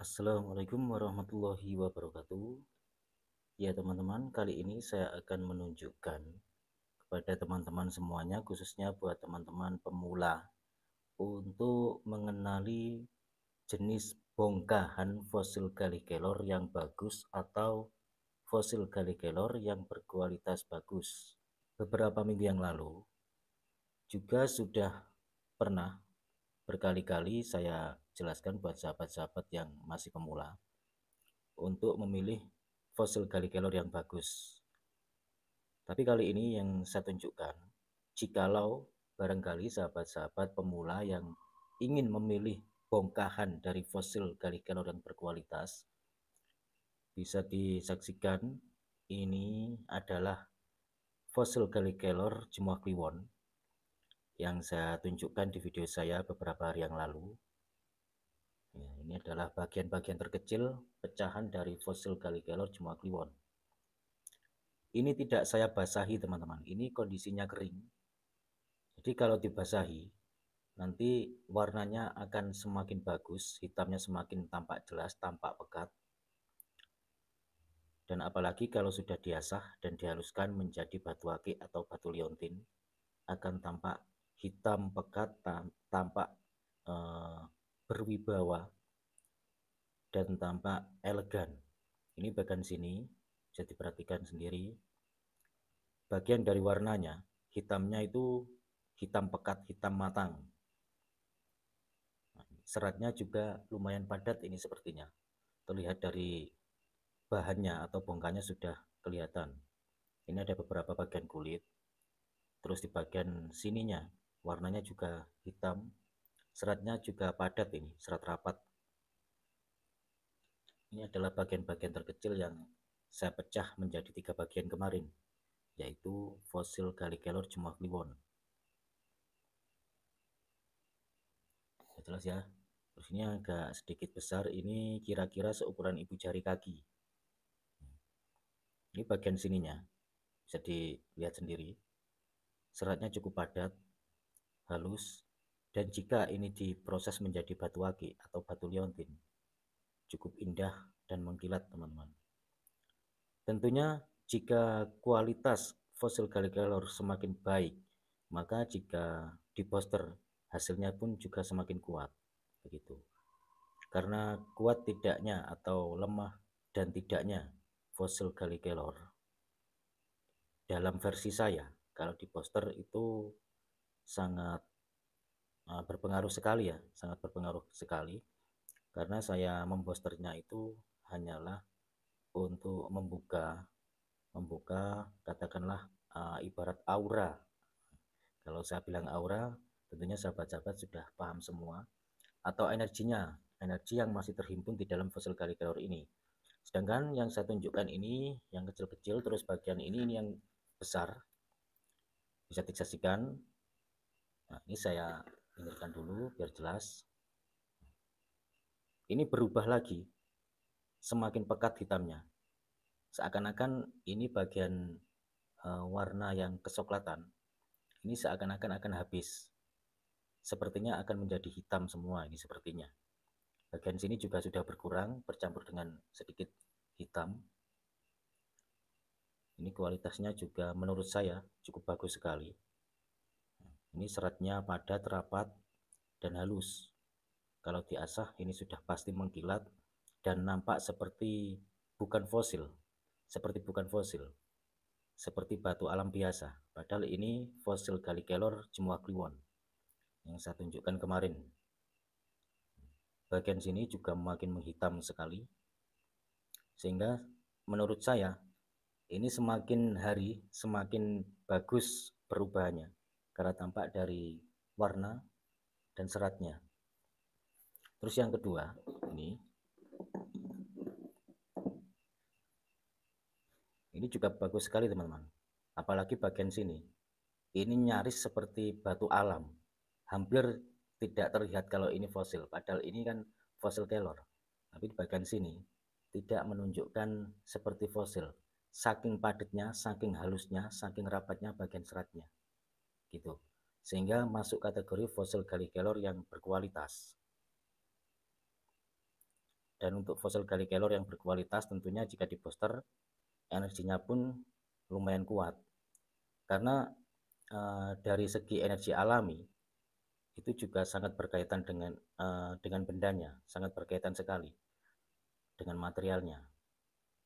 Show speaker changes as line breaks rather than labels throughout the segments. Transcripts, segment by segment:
Assalamualaikum warahmatullahi wabarakatuh. Ya teman-teman, kali ini saya akan menunjukkan kepada teman-teman semuanya, khususnya buat teman-teman pemula, untuk mengenali jenis bongkahan fosil gali kelor yang bagus atau fosil gali kelor yang berkualitas bagus. Beberapa minggu yang lalu juga sudah pernah berkali-kali saya jelaskan buat sahabat-sahabat yang masih pemula untuk memilih fosil gali kelor yang bagus. Tapi kali ini yang saya tunjukkan, jikalau barangkali sahabat-sahabat pemula yang ingin memilih bongkahan dari fosil gali kelor yang berkualitas, bisa disaksikan ini adalah fosil gali kelor Jemuah Kliwon yang saya tunjukkan di video saya beberapa hari yang lalu. Ya, ini adalah bagian-bagian terkecil pecahan dari fosil gali kelor Jemuah Kliwon. Ini tidak saya basahi teman-teman, ini kondisinya kering. Jadi kalau dibasahi, nanti warnanya akan semakin bagus, hitamnya semakin tampak jelas, tampak pekat. Dan apalagi kalau sudah diasah dan dihaluskan menjadi batu akik atau batu liontin, akan tampak hitam pekat, tampak berwibawa, dan tampak elegan. Ini bagian sini, bisa diperhatikan sendiri. Bagian dari warnanya, hitamnya itu hitam pekat, hitam matang. Seratnya juga lumayan padat ini sepertinya. Terlihat dari bahannya atau bongkanya sudah kelihatan. Ini ada beberapa bagian kulit. Terus di bagian sininya warnanya juga hitam. Seratnya juga padat ini, serat rapat. Ini adalah bagian-bagian terkecil yang saya pecah menjadi 3 bagian kemarin, yaitu fosil gali kelor Jemuah Kliwon. Jelas ya. Terus ini agak sedikit besar, ini kira-kira seukuran ibu jari kaki. Ini bagian sininya, bisa dilihat sendiri. Seratnya cukup padat, halus, dan jika ini diproses menjadi batu akik atau batu liontin, cukup indah dan mengkilat teman-teman. Tentunya jika kualitas fosil gali kelor semakin baik, maka jika di poster hasilnya pun juga semakin kuat. Begitu. Karena kuat tidaknya atau lemah dan tidaknya fosil gali kelor dalam versi saya, kalau di poster itu sangat berpengaruh sekali ya, sangat berpengaruh sekali, karena saya memposternya itu hanyalah untuk membuka katakanlah ibarat aura. Kalau saya bilang aura, tentunya sahabat-sahabat sudah paham semua, atau energinya, energi yang masih terhimpun di dalam fosil gali kelor ini. Sedangkan yang saya tunjukkan ini yang kecil-kecil, terus bagian ini yang besar, bisa disaksikan. Nah, ini saya pinggirkan dulu biar jelas. Ini berubah lagi, semakin pekat hitamnya. Seakan-akan ini bagian warna yang kecoklatan. Ini seakan-akan akan habis. Sepertinya akan menjadi hitam semua ini sepertinya. Bagian sini juga sudah berkurang, bercampur dengan sedikit hitam. Ini kualitasnya juga menurut saya cukup bagus sekali. Ini seratnya padat, rapat, dan halus. Kalau diasah ini sudah pasti mengkilat dan nampak seperti bukan fosil. Seperti batu alam biasa. Padahal ini fosil gali kelor Jemuah Kliwon yang saya tunjukkan kemarin. Bagian sini juga makin menghitam sekali, sehingga menurut saya ini semakin hari semakin bagus perubahannya karena tampak dari warna dan seratnya. Terus yang kedua, ini juga bagus sekali teman-teman. Apalagi bagian sini, ini nyaris seperti batu alam, hampir tidak terlihat kalau ini fosil, padahal ini kan fosil kelor. Tapi di bagian sini tidak menunjukkan seperti fosil, saking padatnya, saking halusnya, saking rapatnya bagian seratnya, gitu. Sehingga masuk kategori fosil gali kelor yang berkualitas. Dan untuk fosil Gallic Kelor yang berkualitas tentunya jika di booster energinya pun lumayan kuat. Karena dari segi energi alami itu juga sangat berkaitan dengan bendanya, sangat berkaitan sekali dengan materialnya.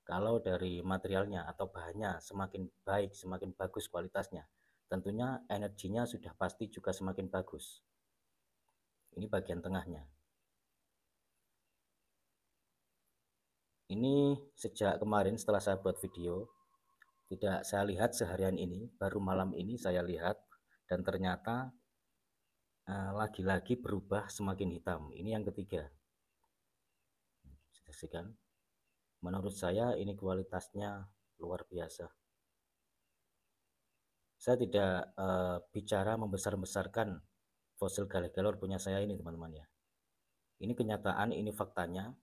Kalau dari materialnya atau bahannya semakin baik, semakin bagus kualitasnya, tentunya energinya sudah pasti juga semakin bagus. Ini bagian tengahnya. Ini sejak kemarin setelah saya buat video, tidak saya lihat seharian ini, baru malam ini saya lihat, dan ternyata lagi-lagi berubah semakin hitam. Ini yang ketiga. Saksikan. Menurut saya ini kualitasnya luar biasa. Saya tidak bicara membesar-besarkan fosil Gallic Kelor punya saya ini teman-teman ya. Ini kenyataan, ini faktanya.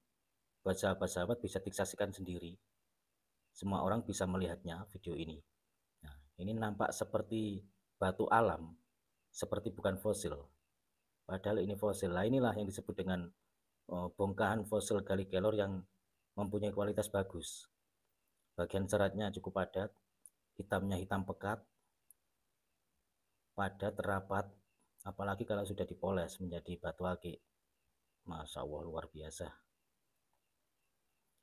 Buat sahabat-sahabat bisa disaksikan sendiri. Semua orang bisa melihatnya video ini. Nah, ini nampak seperti batu alam, seperti bukan fosil. Padahal ini fosil. Nah, inilah yang disebut dengan bongkahan fosil Gallic Kelor yang mempunyai kualitas bagus. Bagian seratnya cukup padat, hitamnya hitam pekat, padat, rapat, apalagi kalau sudah dipoles menjadi batu ake. Masya Allah, luar biasa.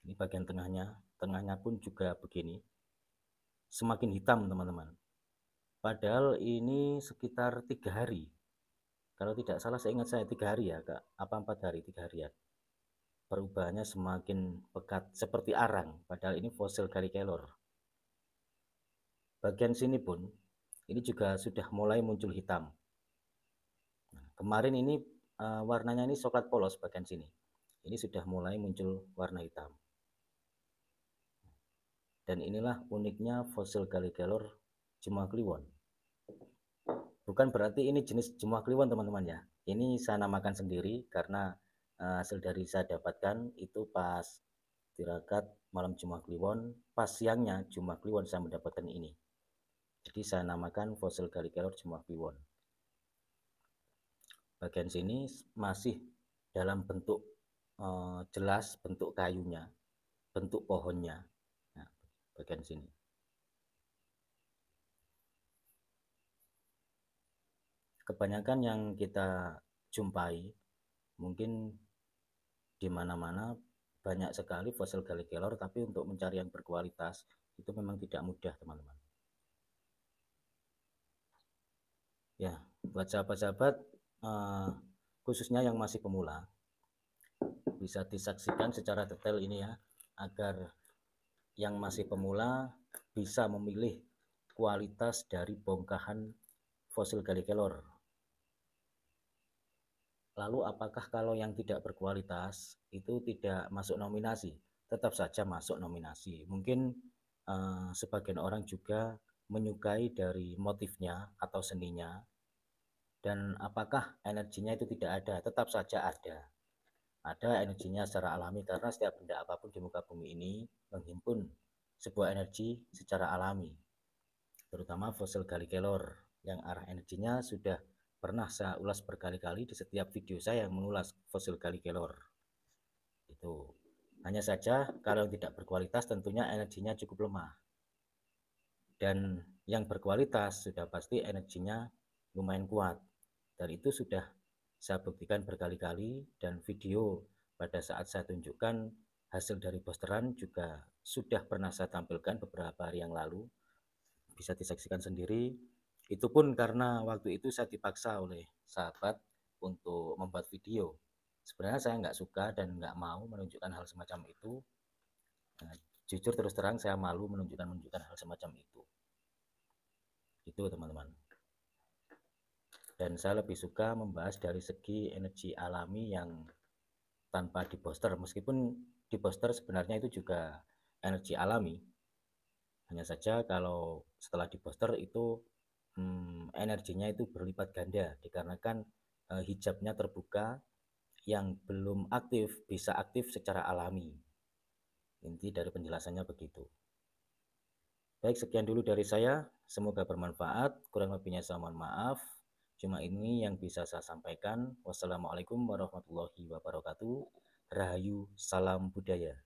Ini bagian tengahnya pun juga begini, semakin hitam teman-teman. Padahal ini sekitar 3 hari, kalau tidak salah saya ingat saya 3 hari ya kak, apa 4 hari, 3 hari ya. Perubahannya semakin pekat seperti arang, padahal ini fosil Gallic Kelor. Bagian sini pun ini juga sudah mulai muncul hitam. Nah, kemarin ini warnanya ini coklat polos bagian sini. Ini sudah mulai muncul warna hitam. Dan inilah uniknya fosil Gallic Kelor Jumah Kliwon. Bukan berarti ini jenis Jumah Kliwon teman-teman ya. Ini saya namakan sendiri karena hasil dari saya dapatkan itu pas tirakat malam Jumah Kliwon, pas siangnya Jumah Kliwon saya mendapatkan ini. Jadi saya namakan fosil Gallic Kelor Jumah Kliwon. Bagian sini masih dalam bentuk jelas, bentuk kayunya, bentuk pohonnya. Nah, bagian sini. Kebanyakan yang kita jumpai mungkin di mana-mana banyak sekali fosil Gallic Kelor, tapi untuk mencari yang berkualitas itu memang tidak mudah teman-teman. Ya, buat sahabat-sahabat khususnya yang masih pemula bisa disaksikan secara detail ini ya, agar yang masih pemula bisa memilih kualitas dari bongkahan fosil Gallic Kelor. Lalu apakah kalau yang tidak berkualitas itu tidak masuk nominasi? Tetap saja masuk nominasi. Mungkin sebagian orang juga menyukai dari motifnya atau seninya. Dan apakah energinya itu tidak ada? Tetap saja ada. Ada energinya secara alami karena setiap benda apapun di muka bumi ini menghimpun sebuah energi secara alami. Terutama fosil Gallic Kelor yang arah energinya sudah pernah saya ulas berkali-kali di setiap video saya yang mengulas fosil Gallic Kelor. Itu hanya saja kalau tidak berkualitas tentunya energinya cukup lemah. Dan yang berkualitas sudah pasti energinya lumayan kuat. Dan itu sudah saya buktikan berkali-kali, dan video pada saat saya tunjukkan hasil dari boosteran juga sudah pernah saya tampilkan beberapa hari yang lalu. Bisa disaksikan sendiri. Itu pun karena waktu itu saya dipaksa oleh sahabat untuk membuat video. Sebenarnya saya nggak suka dan nggak mau menunjukkan hal semacam itu. Nah, jujur terus terang saya malu menunjukkan hal semacam itu. Itu teman-teman. Dan saya lebih suka membahas dari segi energi alami yang tanpa di booster. Meskipun di booster sebenarnya itu juga energi alami. Hanya saja kalau setelah di booster itu energinya itu berlipat ganda dikarenakan hijabnya terbuka, yang belum aktif bisa aktif secara alami. Inti dari penjelasannya begitu. Baik, sekian dulu dari saya. Semoga bermanfaat. Kurang lebihnya saya mohon maaf. Cuma ini yang bisa saya sampaikan. Wassalamualaikum warahmatullahi wabarakatuh. Rahayu, salam budaya.